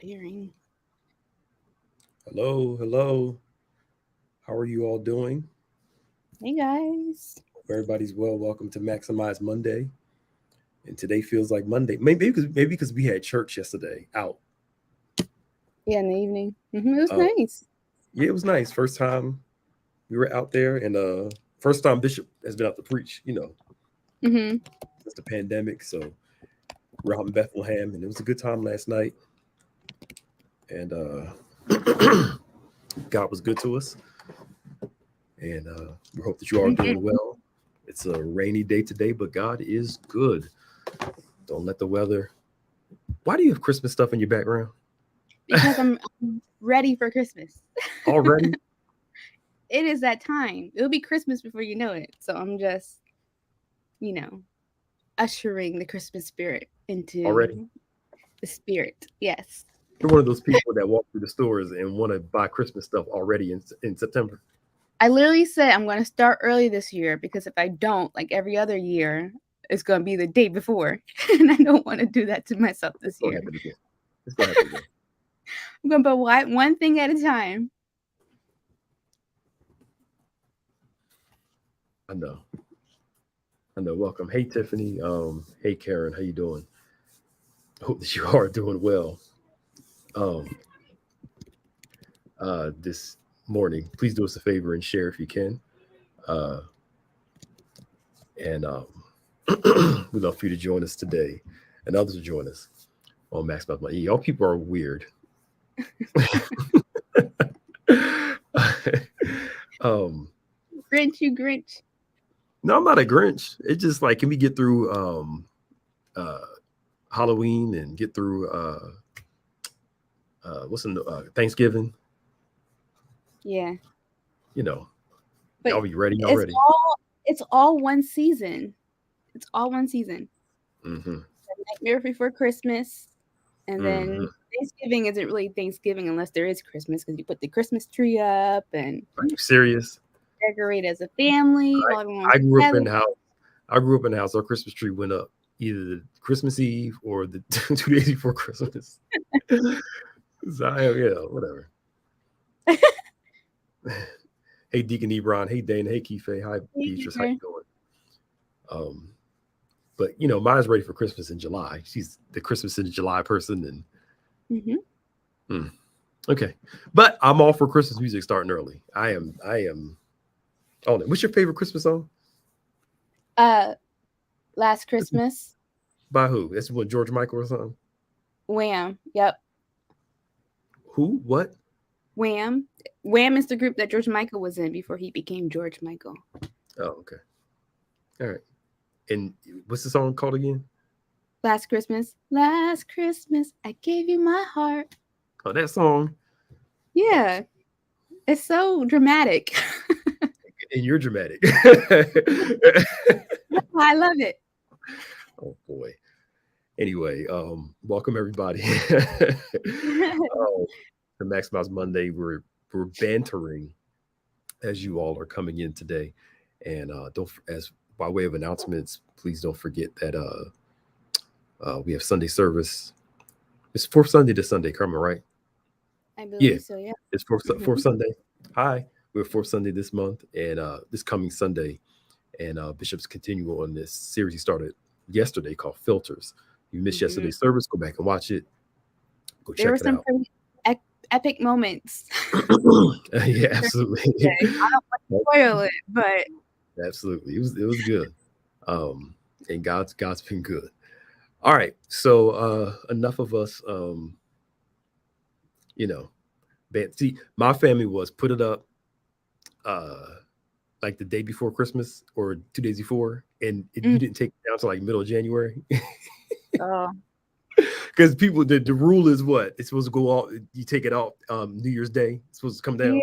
sharing. Hello, hello. How are you all doing? Hey guys. Hope everybody's well. Welcome to Maximize Monday. And today feels like Monday. Maybe because we had church yesterday out. Yeah, in the evening. It was Uh, nice. yeah, it was nice. First time we were out there, and first time Bishop has been out to preach. hmm Since the pandemic. So we're out in Bethlehem, and it was a good time last night. And God was good to us, and we hope that you are doing well. It's a rainy day today, but God is good. Don't let the weather. Why do you have Christmas stuff in your background Because I'm ready for Christmas. already? It is that time. It'll be Christmas before you know it. So I'm just, you know, ushering the Christmas spirit Already? into the spirit. Yes. You're one of those people that walk through the stores and want to buy Christmas stuff already in September. I literally said I'm going to start early this year because if I don't, like every other year, it's going to be the day before. And I don't want to do that to myself It's this gonna year. happen again. It's gonna happen again. I'm going to buy one thing at a time. I know. I know. Welcome. Hey Tiffany. Hey Karen. How you doing? Hope that you are doing well. Um, this morning, please do us a favor and share if you can. Uh, and we'd love for you to join us today, and others will join us on Max Mouth Money. Y'all people are weird. um, Grinch, you Grinch. no, I'm not a Grinch. It's just like, can we get through uh, Halloween and get through Thanksgiving? Yeah. You know, But y'all be ready it's already. all one season. It's all one season. Hmm. Nightmare Before Christmas, and Hmm. then Thanksgiving isn't really Thanksgiving unless there is Christmas because you put the Christmas tree up and Are you serious? decorate as a family while everyone's I grew up together. in the house. I grew up in the house. Our Christmas tree went up either the Christmas Eve or the 2 days before Christmas. So yeah, whatever. Hey Deacon Ebron. Hey Dana. Hey Kiefe. Hi Beatrice. How you doing? Um, but Maya's ready for Christmas in July. She's the Christmas in July person, and Mm-hmm. okay. But I'm all for Christmas music starting early. I am. Oh, what's your favorite Christmas song? Last Christmas, By who? That's what, George Michael or something? Wham. Yep, Who? What? Wham. Wham is the group that George Michael was in before he became George Michael. Oh, okay. All right. And what's the song called again? Last Christmas, I gave you my heart. Oh, that song. Yeah, it's so dramatic. And you're dramatic. I love it. Oh boy. Anyway, welcome everybody. To Maximize Monday. We're bantering as you all are coming in today, and don't as by way of announcements, please don't forget that we have Sunday service. It's fourth Sunday to Sunday, Carmen, right? I Yeah, believe so. Yeah. it's fourth Sunday. Hi, we're fourth Sunday this month, and this coming Sunday, and Bishop's continue on this series he started yesterday called Filters. You missed Mm-hmm. yesterday's service, go back and watch it. Go There check were it some out. pretty epic moments. Yeah, absolutely. I don't want to spoil it, but Absolutely. It was good. Um, and God's been good. All right. So enough of us you know, see, my family was put it up uh like the day before Christmas or 2 days before, and mm, you didn't take it down to like middle of January. oh Because people the rule is what? It's supposed to go off, you take it off New Year's Day. It's supposed to come down.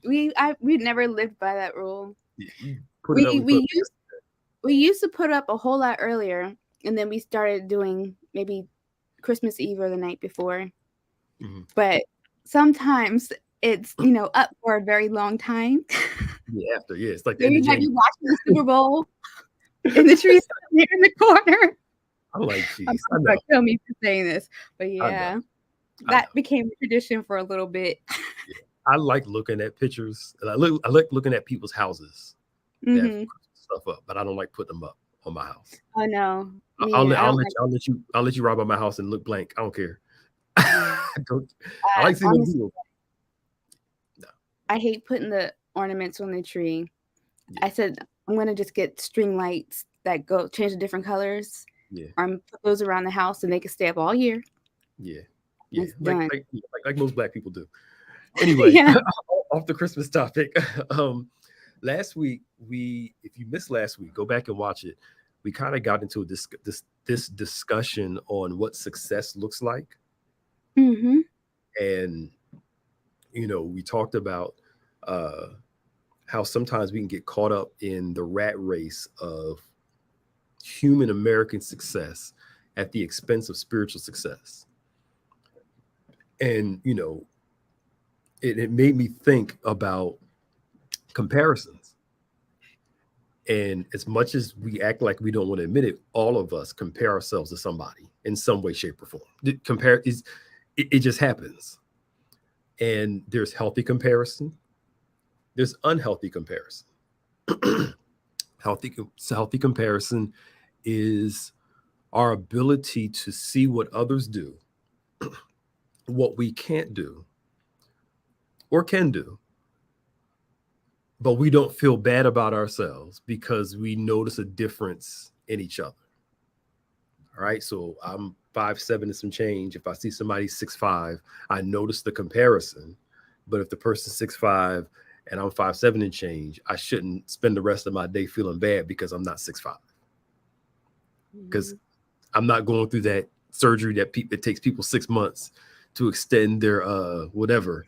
yeah, we never lived by that rule. You put it up, We we put we used we used to put up a whole lot earlier, and then we started doing maybe Christmas Eve or the night before. Mhm. But sometimes it's up for a very long time. Yeah, after, yeah, it's like the So end you of might be January. watching the Super Bowl, and the tree's there in the corner. I'm like, I'm geez, I gonna know, kill me for saying this, but I know. yeah. I know. That became a tradition for a little bit. Yeah. I like looking at pictures. And I like looking at people's houses that have Mhm. stuff up, but I don't like putting them up on my house. Oh, no. I- Me either. I don't like I'll let you ride by my house and look blank. I don't care. I don't. I like seeing honestly, people. No. I hate putting the ornaments on the tree. Yeah. I said, "I'm gonna just get string lights that go change the different colors, Yeah. put those around the house, and they can stay up all year." Yeah. Yeah. It's done. Like most black people do. Anyway, Yeah. off the Christmas topic. Last week if you missed last week, go back and watch it. We kind of got into this discussion on what success looks like, Mhm. and we talked about uh, how sometimes we can get caught up in the rat race of human American success at the expense of spiritual success, and it made me think about comparisons. And as much as we act like we don't want to admit it, all of us compare ourselves to somebody in some way, shape, or form. It just happens. And there's healthy comparison, there's unhealthy comparison. Healthy comparison is our ability to see what others do, what we can't do or can do, but we don't feel bad about ourselves because we notice a difference in each other. All right. So I'm 5'7" and some change. If I see somebody 6'5", I notice the comparison. But if the person's 6'5" and I'm 5'7" and change, I shouldn't spend the rest of my day feeling bad because I'm not 6'5". Because Mhm. I'm not going through that surgery that takes people 6 months to extend their whatever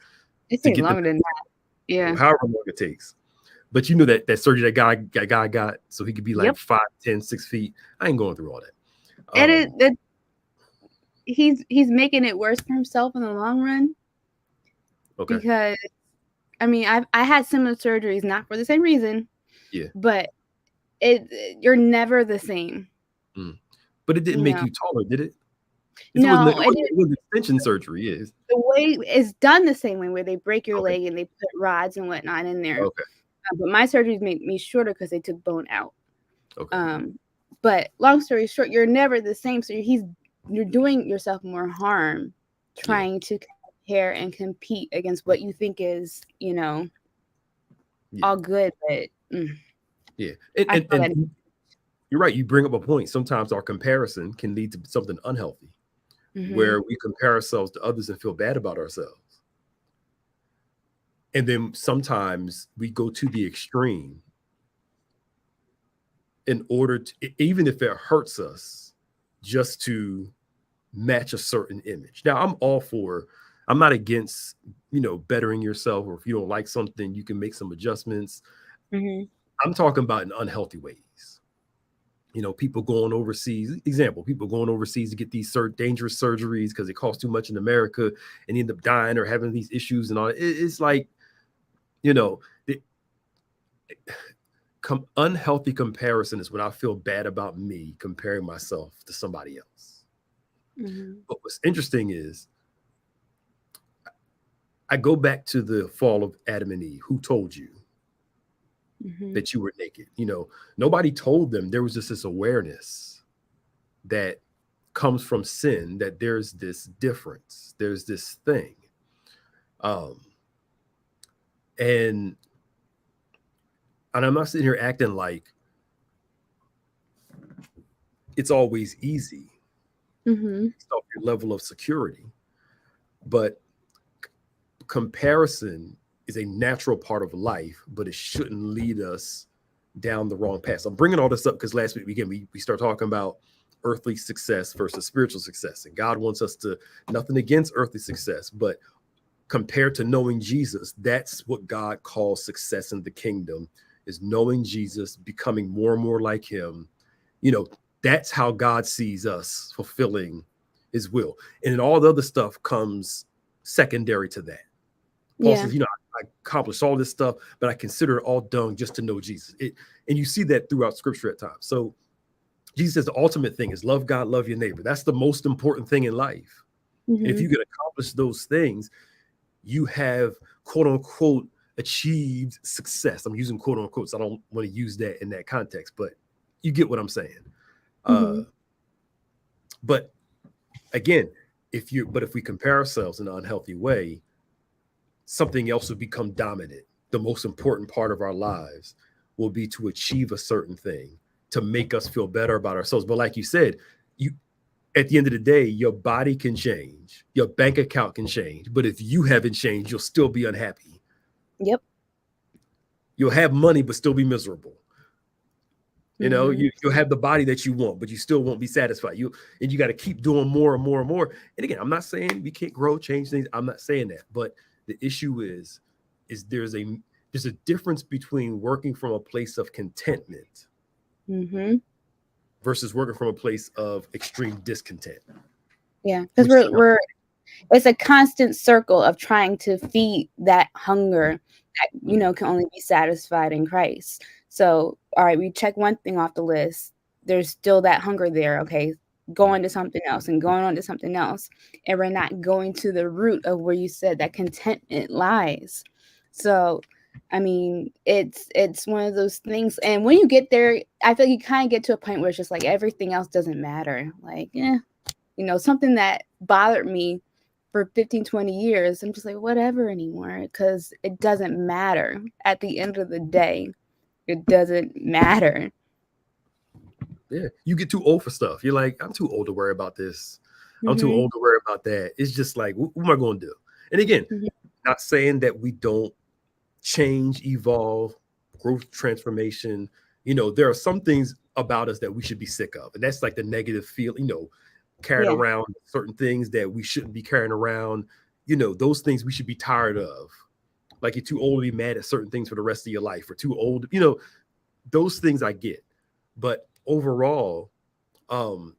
It to takes get them longer than that. Yeah. however long it takes. But you know that surgery that guy got so he could be like Yep. 5'10", 6 feet. I ain't going through all that. And he's making it worse for himself in the long run Okay. because I mean, I had similar surgeries, not for the same reason, Yeah. but you're never the same, Mm. But it didn't you make know. you taller, did it? It wasn't. It No, wasn't, it wasn't extension surgery. Is the way it's done the same way where they break your okay. leg and they put rods and whatnot in there. Okay. But my surgeries made me shorter because they took bone out. Okay. But long story short, you're never the same. So you're doing yourself more harm Yeah. trying to compare and compete against what you think is, Yeah. all good. But Yeah. I feel that. And you're right. You bring up a point. Sometimes our comparison can lead to something unhealthy, Mm-hmm. where we compare ourselves to others and feel bad about ourselves. And then sometimes we go to the extreme in order to, even if it hurts us, just to match a certain image. Now, I'm not against, bettering yourself, or if you don't like something, you can make some adjustments. Mm-hmm. I'm talking about in unhealthy ways. People going overseas, people going overseas to get these dangerous surgeries because it costs too much in America and end up dying or having these issues and all. It's like, the unhealthy comparison is when I feel bad about me comparing myself to somebody else. Mm-hmm. But what's interesting is I go back to the fall of Adam and Eve. Who told you Mm-hmm. that you were naked? Nobody told them. There was just this awareness that comes from sin, that there's this difference, there's this thing. Um, and I'm not sitting here acting like it's always easy Mm-hmm. based off your level of security, but comparison is a natural part of life, but it shouldn't lead us down the wrong path. So I'm bringing all this up because last week we start talking about earthly success versus spiritual success, and God wants us to, nothing against earthly success, but compared to knowing Jesus, that's what God calls success in the kingdom, is knowing Jesus, becoming more and more like him. That's how God sees us fulfilling his will, and then all the other stuff comes secondary to that. Paul Yeah. says, I accomplished all this stuff, but I consider it all dung just to know Jesus. And you see that throughout scripture at times. So Jesus says the ultimate thing is love God, love your neighbor. That's the most important thing in life. And if Mm-hmm. you can accomplish those things, you have quote unquote achieved success. I'm using quote unquote, so I don't want to use that in that context, but you get what I'm saying. Uh, Mm-hmm. but again, if we compare ourselves in an unhealthy way, something else will become dominant. The most important part of our lives will be to achieve a certain thing to make us feel better about ourselves. But like you said, you at the end of the day, your body can change, your bank account can change, but if you haven't changed, you'll still be unhappy. Yep. You'll have money, but still be miserable. Mm-hmm. You'll have the body that you want, but you still won't be satisfied. You got to keep doing more and more and more. And again, I'm not saying we can't grow, change things. I'm not saying that, but the issue is there's a difference between working from a place of contentment Mm-hmm. versus working from a place of extreme discontent, Yeah, because which is we're it's a constant circle of trying to feed that hunger that can only be satisfied in Christ. So, all right, we check one thing off the list. There's still that hunger there. Okay, going to something else and going on to something else, and we're not going to the root of where you said that contentment lies. So, I mean, it's one of those things. And when you get there, I feel like you kind of get to a point where it's just like everything else doesn't matter. Like, something that bothered me for 15, 20 years, I'm just like, whatever anymore, because it doesn't matter. At the end of the day, it doesn't matter. yeah, you get too old for stuff. You're like, I'm too old to worry about this. I'm too Mm-hmm. old to worry about that. It's just like, what am I going to do? And again, Mm-hmm. not saying that we don't change, evolve, growth, transformation. There are some things about us that we should be sick of, and that's like the negative feel. Carrying Yeah. around certain things that we shouldn't be carrying around. Those things we should be tired of. Like you're too old to be mad at certain things for the rest of your life, or too old. Those things I get, but overall, um,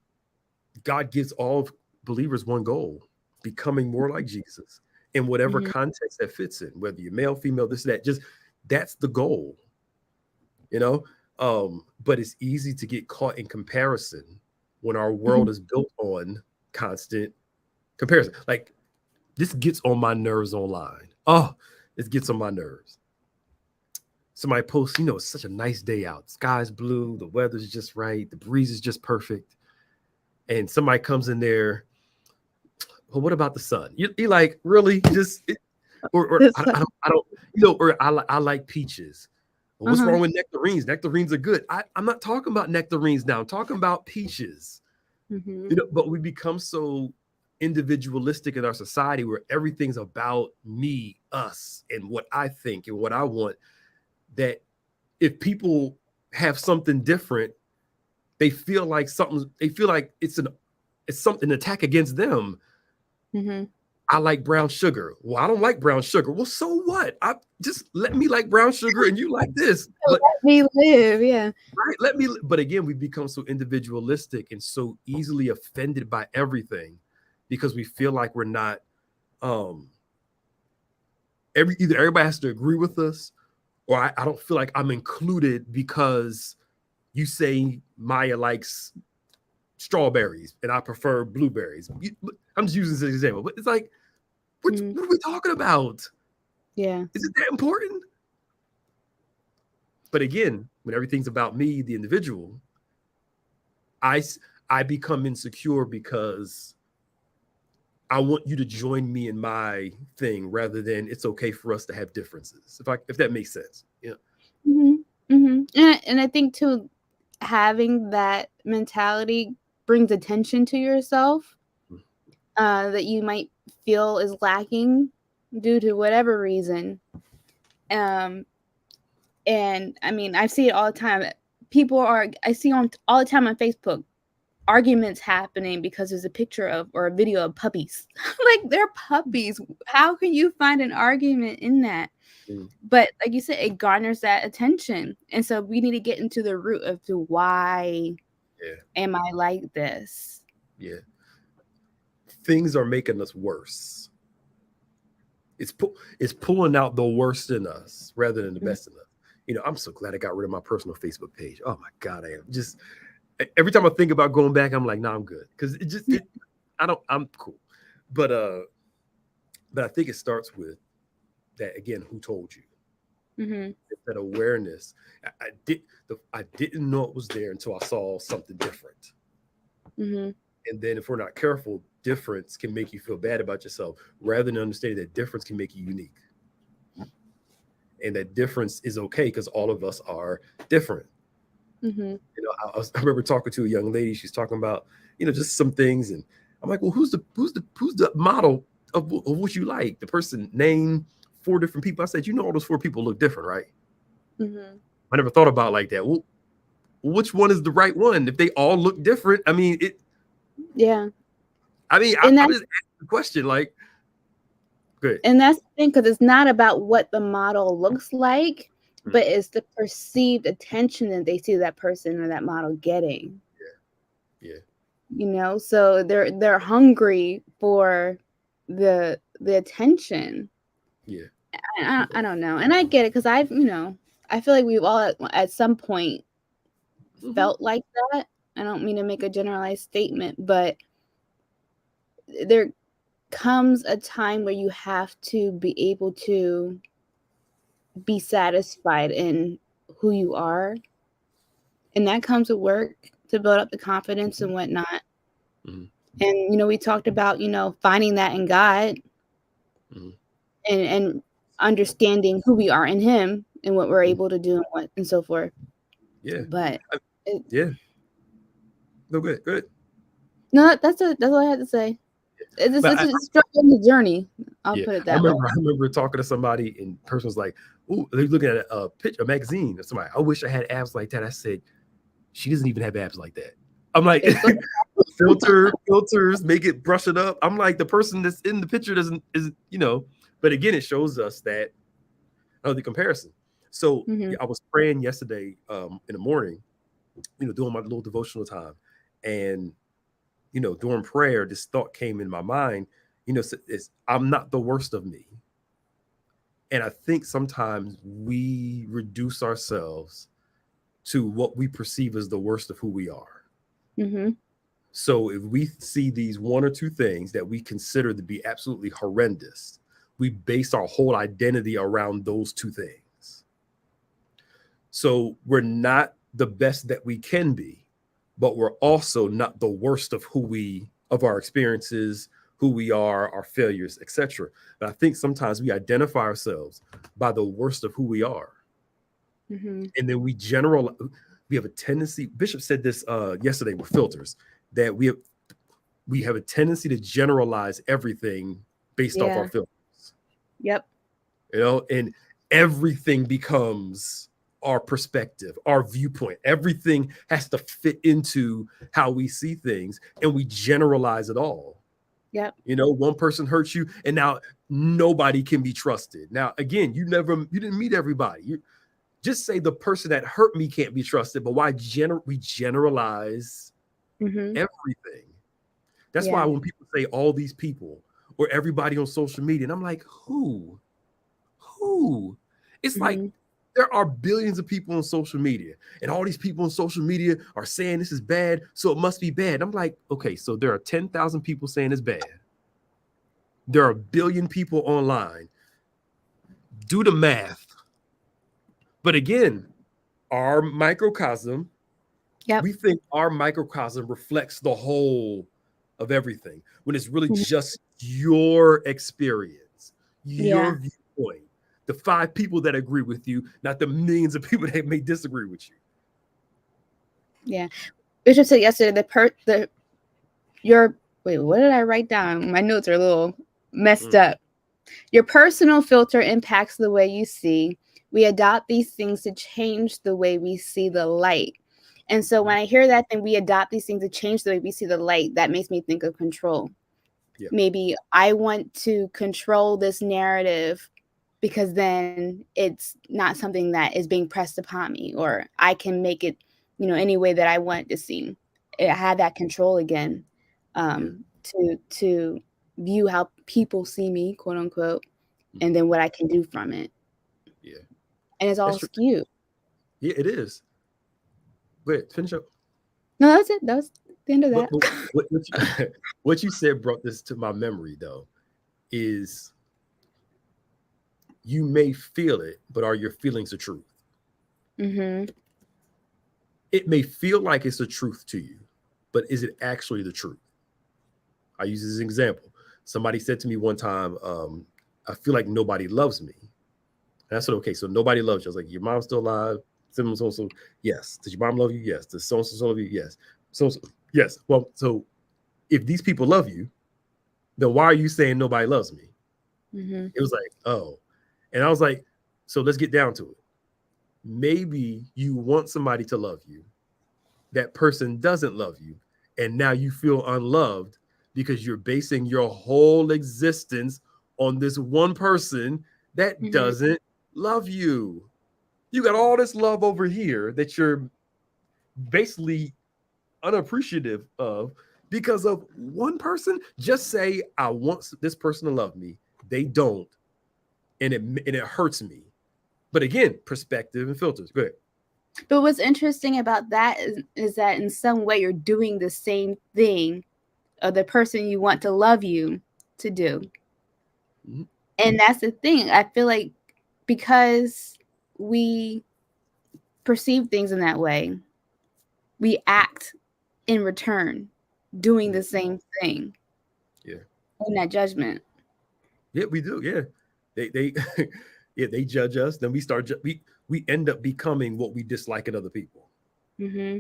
God gives all believers one goal: becoming more like Jesus in whatever Mm-hmm. context that fits in, whether you're male, female, this, that. Just that's the goal, you know. But it's easy to get caught in comparison when our Mm-hmm. world is built on constant comparison. Like this gets on my nerves online. Oh, it gets on my nerves. Somebody posts, it's such a nice day out. Sky's blue, the weather's just right, the breeze is just perfect. And somebody comes in there, well, what about the sun? You like really just or This, I don't or I like peaches. Well, what's uh-huh. wrong with nectarines? Nectarines are good. I'm not talking about nectarines now. I'm talking about peaches. Mm-hmm. But we become so individualistic in our society where everything's about me, us, and what I think and what I want, that if people have something different, they feel like it's something an attack against them. Mm-hmm. I like brown sugar. Well, I don't like brown sugar. Well, so what? I just let me like brown sugar and you like this. But Let me live. Yeah. right, but again, we become so individualistic and so easily offended by everything because we feel like we're not um either everybody has to agree with us, or I don't feel like I'm included because you say Maya likes strawberries and I prefer blueberries. I'm just using this as an example, but it's like, Mm-hmm. what are we talking about? Yeah. Is it that important? But again, when everything's about me, the individual, I I become insecure because I want you to join me in my thing rather than it's okay for us to have differences. If that makes sense. Yeah. Mm-hmm. Mm-hmm. And I think too, having that mentality brings attention to yourself, that you might feel is lacking due to whatever reason. Um, and I mean, I see it all the time. I see on all the time on Facebook arguments happening because there's a picture of or a video of puppies. Like they're puppies. How can you find an argument in that? Mm, But like you said, it garners that attention. And so we need to get into the root of to why yeah. am I like this? Yeah. Things are making us worse. It's pulling out the worst in us rather than the Mhm. best in us. I'm so glad I got rid of my personal Facebook page. Oh my God, I am just every time I think about going back, I'm like, no, I'm good. Because I don't, I'm cool. But but I think it starts with that again. Who told you? Mhm. That awareness. I didn't know it was there until I saw something different. Mhm. And then if we're not careful, difference can make you feel bad about yourself rather than understanding that difference can make you unique. And that difference is okay because all of us are different. Mhm. I remember talking to a young lady. She's talking about, just some things, and I'm like, well, who's the model of what you like? The person named four different people. I said, all those four people look different, right? Mhm. I never thought about it like that. Well, which one is the right one? If they all look different, I mean, Yeah. I'm And just that's asking the question, like, good. and that's the thing, because it's not about what the model looks like, Mm, but it's the perceived attention that they see that person or that model getting. yeah, So they're hungry for the attention. yeah, I don't know, and I get it, because I feel like we've all at some point hmm felt like that. I don't mean to make a generalized statement, but there comes a time where you have to be able to be satisfied in who you are, and that comes with work to build up the confidence and whatnot. hmm And we talked about finding that in God, hmm and understanding who we are in Him and what we're hmm able to do and so forth. yeah, But I- it, yeah. No, good, good. no, that's it. That's all I had to say. But It's a struggle in the journey. I'll yeah, put it I that way. remember. I remember talking to somebody, and the person was like, "Ooh," they're looking at a magazine of somebody. I wish I had abs like that. I said, "She doesn't even have abs like that." I'm like, It's supposed filters, make it brush it up. I'm like, the person that's in the picture doesn't isn't. But again, it shows us that the comparison. So mm-hmm. yeah, I was praying yesterday in the morning, doing my little devotional time, and during prayer, this thought came in my mind. I'm not the worst of me. And I think sometimes we reduce ourselves to what we perceive as the worst of who we are. Mm-hmm. So if we see these one or two things that we consider to be absolutely horrendous, we base our whole identity around those two things. So we're not the best that we can be, but we're also not the worst of our experiences, who we are, our failures, etc. But I think sometimes we identify ourselves by the worst of who we are. Mm-hmm. And then we have a tendency, Bishop said this yesterday with filters, that we have a tendency to generalize everything based off our Yeah. filters, Yep. and everything becomes our perspective, our viewpoint. Everything has to fit into how we see things, and we generalize it all. Yep. One person hurts you, and now nobody can be trusted. Now, again, you didn't meet everybody. Just say the person that hurt me can't be trusted, but why we generalize Mm-hmm. everything? That's why Yeah. when people say all these people or everybody on social media, and I'm like, who? Who? It's like Mm-hmm. there are billions of people on social media, and all these people on social media are saying this is bad, so it must be bad. I'm like, okay, so there are 10,000 people saying it's bad. There are a billion people online. Do the math. But again, our microcosm, Yep. we think our microcosm reflects the whole of everything when it's really Mhm. just your experience, Yeah. your viewpoint, the 5 people that agree with you, not the millions of people that may disagree with you. Yeah. Bishop said yesterday your wait, what did I write down? My notes are a little messed Mm, up. Your personal filter impacts the way you see. We adopt these things to change the way we see the light. And so mhm. when I hear that, then we adopt these things to change the way we see the light, that makes me think of control. Yeah, Maybe I want to control this narrative because then it's not something that is being pressed upon me, or I can make it, any way that I want it to seem. I have that control again, yeah, to view how people see me, quote unquote, and mhm, then what I can do from it. yeah. And it's That's all true. skewed. Yeah, it is. Wait, finish up. No, that's it. That was the end of But, that. but what you, what you said brought this to my memory, though, is you may feel it, but are your feelings the truth? Mm-hmm. It may feel like it's the truth to you, but is it actually the truth? I use this as an example. Somebody said to me one time, I feel like nobody loves me. And I said, okay, so nobody loves you. I was like, your mom's still alive? So, yes. Does your mom love you? Yes. Does so love you? Yes. So, yes. Well, so if these people love you, then why are you saying nobody loves me? Mm-hmm. It was like, oh. And I was like, so let's get down to it. Maybe you want somebody to love you. That person doesn't love you. And now you feel unloved because you're basing your whole existence on this one person that Mm-hmm. doesn't love you. You got all this love over here that you're basically unappreciative of because of one person. Just say, I want this person to love me. They don't. And it hurts me. But again, perspective and filters. Go ahead. But what's interesting about that is that in some way you're doing the same thing of the person you want to love you to do. Mm-hmm. And that's the thing. I feel like because we perceive things in that way, we act in return, doing the same thing Yeah. in that judgment. Yeah, we do. Yeah. They yeah, they judge us, then we end up becoming what we dislike in other people. Mm-hmm.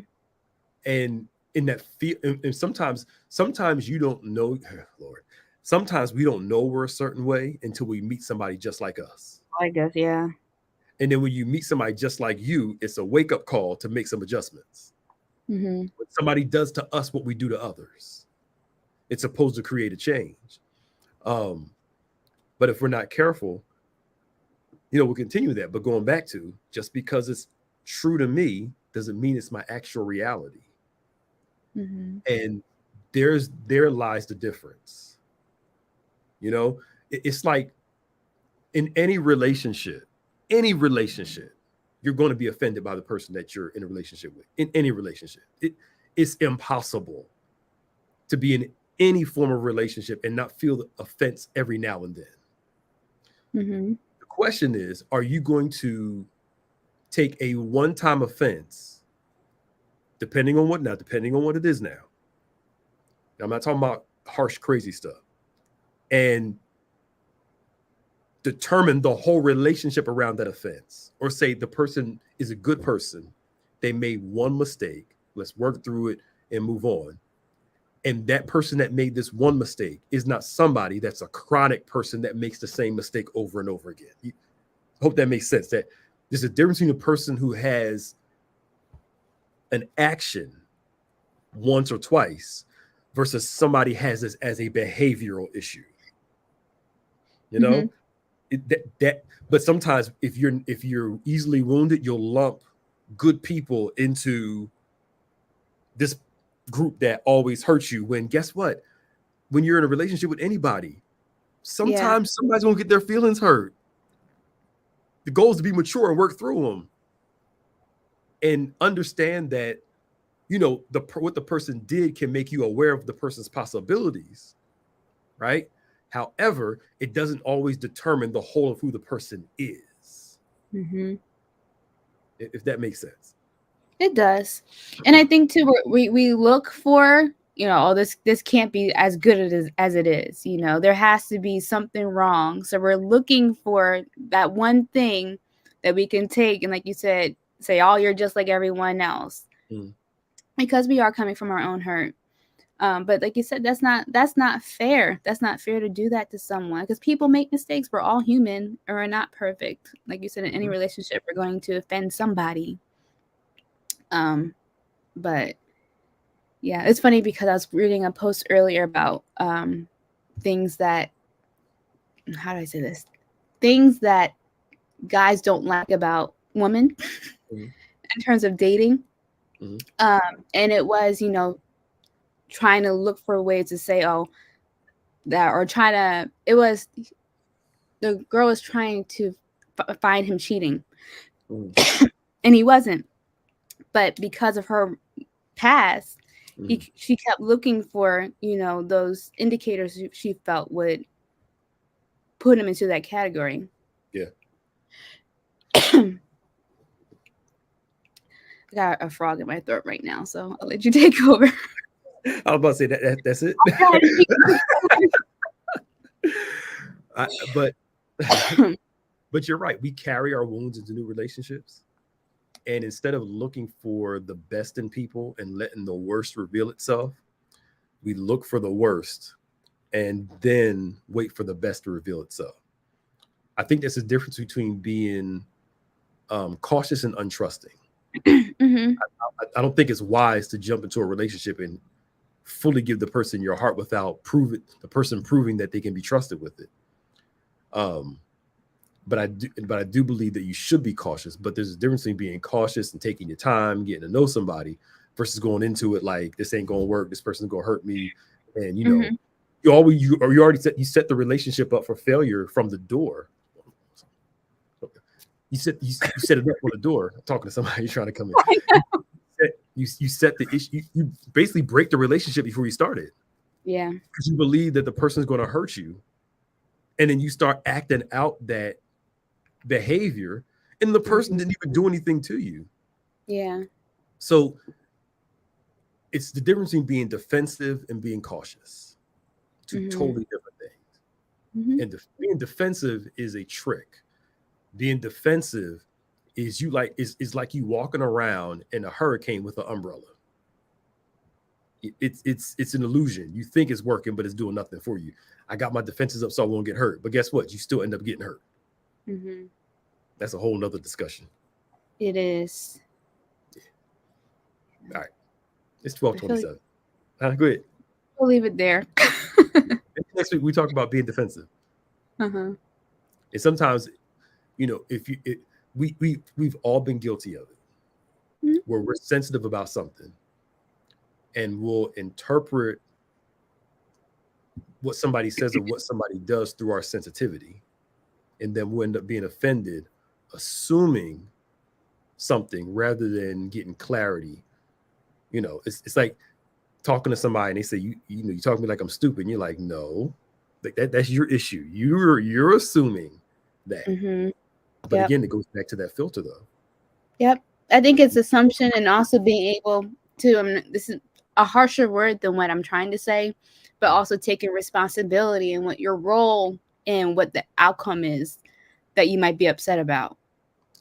And in that feel, and sometimes you don't know, Lord, sometimes we don't know we're a certain way until we meet somebody just like us. I guess, yeah. And then when you meet somebody just like you, it's a wake-up call to make some adjustments. Mm-hmm. When somebody does to us what we do to others, it's supposed to create a change. um but if we're not careful, we'll continue that. But going back to, just because it's true to me doesn't mean it's my actual reality. Mm-hmm. And there lies the difference. You know, it's like in any relationship, you're going to be offended by the person that you're in a relationship with. In any relationship, it's impossible to be in any form of relationship and not feel the offense every now and then. Mm-hmm. The question is, are you going to take a one-time offense, depending on what it is now. I'm not talking about harsh, crazy stuff, and determine the whole relationship around that offense, or say the person is a good person, they made one mistake, let's work through it and move on. And that person that made this one mistake is not somebody that's a chronic person that makes the same mistake over and over again. I hope that makes sense. That there's a difference between a person who has an action once or twice versus somebody has this as a behavioral issue. You Mm-hmm. know, that. But sometimes if you're easily wounded, you'll lump good people into this group that always hurts you. When guess what? When you're in a relationship with anybody, Yeah. sometimes somebody's gonna get their feelings hurt. The goal is to be mature and work through them and understand that what the person did can make you aware of the person's possibilities, right? However, it doesn't always determine the whole of who the person is. Mm-hmm. If that makes sense. It does. And I think too, we look for, oh, this can't be as good as it is. There has to be something wrong. So we're looking for that one thing that we can take and, like you said, say, oh, you're just like everyone else. Mm. Because we are coming from our own hurt. But like you said, that's not fair. That's not fair to do that to someone, because people make mistakes. We're all human, and we're not perfect. Like you said, in any relationship, we're going to offend somebody. But yeah, it's funny because I was reading a post earlier about things that, how do I say this? Things that guys don't like about women in terms of dating. And it was, trying to look for ways to say, oh, that, or trying to, it was, the girl was trying to find him cheating. And he wasn't. But because of her past, She kept looking for, those indicators she felt would put him into that category. Yeah. I got a frog in my throat right now, so I'll let you take over. I was about to say that's it. But you're right. We carry our wounds into new relationships. And instead of looking for the best in people and letting the worst reveal itself, we look for the worst and then wait for the best to reveal itself. I think there's a difference between being cautious and untrusting. Mm-hmm. I don't think it's wise to jump into a relationship and fully give the person your heart without the person proving that they can be trusted with it. But I do believe that you should be cautious. But there's a difference between being cautious and taking your time, getting to know somebody, versus going into it like this ain't gonna work. This person's gonna hurt me, and you already set the relationship up for failure from the door. You set it up for the door. I'm talking to somebody trying to come in. You set the issue. You basically break the relationship before you start it. Yeah, because you believe that the person is going to hurt you, and then you start acting out that behavior, and the person didn't even do anything to you. Yeah. So it's the difference between being defensive and being cautious. Two totally different things. And being defensive is a trick. Being defensive is is like you walking around in a hurricane with an umbrella. It's an illusion. You think it's working, but it's doing nothing for you. I got my defenses up so I won't get hurt. But guess what? You still end up getting hurt. That's a whole nother discussion. It is. Yeah. All right. It's 12:27. Go ahead. We'll leave it there. Next week we talk about being defensive. And sometimes, we've all been guilty of it, where we're sensitive about something, and we'll interpret what somebody says or what somebody does through our sensitivity, and then we'll end up being offended, assuming something rather than getting clarity. It's like talking to somebody and they say, you talk to me like I'm stupid. And you're like, no, that's your issue. You're assuming that. But again, it goes back to that filter though. Yep. I think it's assumption, and also being able to, this is a harsher word than what I'm trying to say, but also taking responsibility and what your role and what the outcome is that you might be upset about.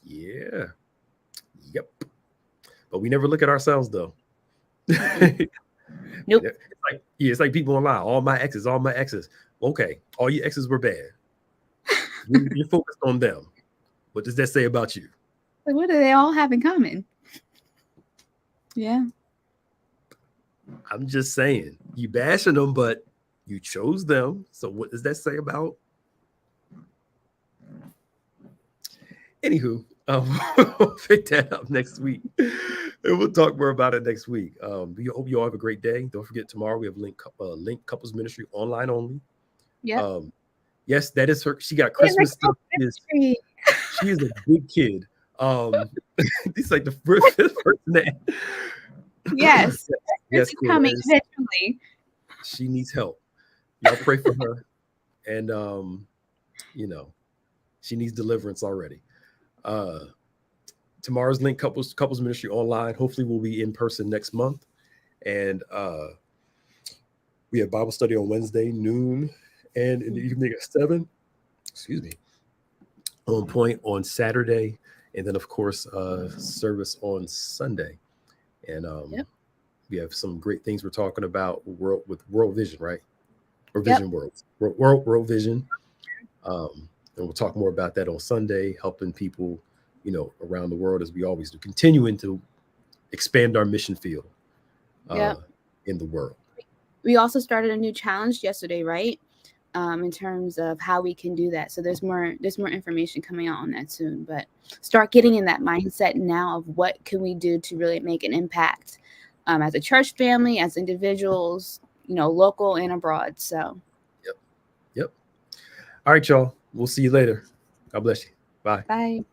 Yeah. Yep. But we never look at ourselves though. Nope. It's like people online. All my exes. Okay. All your exes were bad. You're focused on them. What does that say about you? What do they all have in common? Yeah. I'm just saying, you bashing them, but you chose them. So what does that say about? Anywho, we'll pick that up next week. And we'll talk more about it next week. We hope you all have a great day. Don't forget, tomorrow we have Link Couples Ministry online only. Yeah. Yes, that is her. She got Christmas stuff. She is a big kid. It's like the first person that. Yes. Yes, coming eventually. She needs help. Y'all pray for her, and she needs deliverance already. Tomorrow's Link Couples Ministry online. Hopefully, we'll be in person next month, and we have Bible study on Wednesday noon, and in the evening at 7. Excuse me. On point on Saturday, and then of course service on Sunday, and we have some great things we're talking about with World Vision, right? Or Vision World Vision. And we'll talk more about that on Sunday, helping people, around the world as we always do, continuing to expand our mission field in the world. We also started a new challenge yesterday, right? In terms of how we can do that. So there's more information coming out on that soon, but start getting in that mindset now of what can we do to really make an impact as a church family, as individuals, local and abroad. So Yep. All right, y'all. We'll see you later. God bless you. Bye. Bye.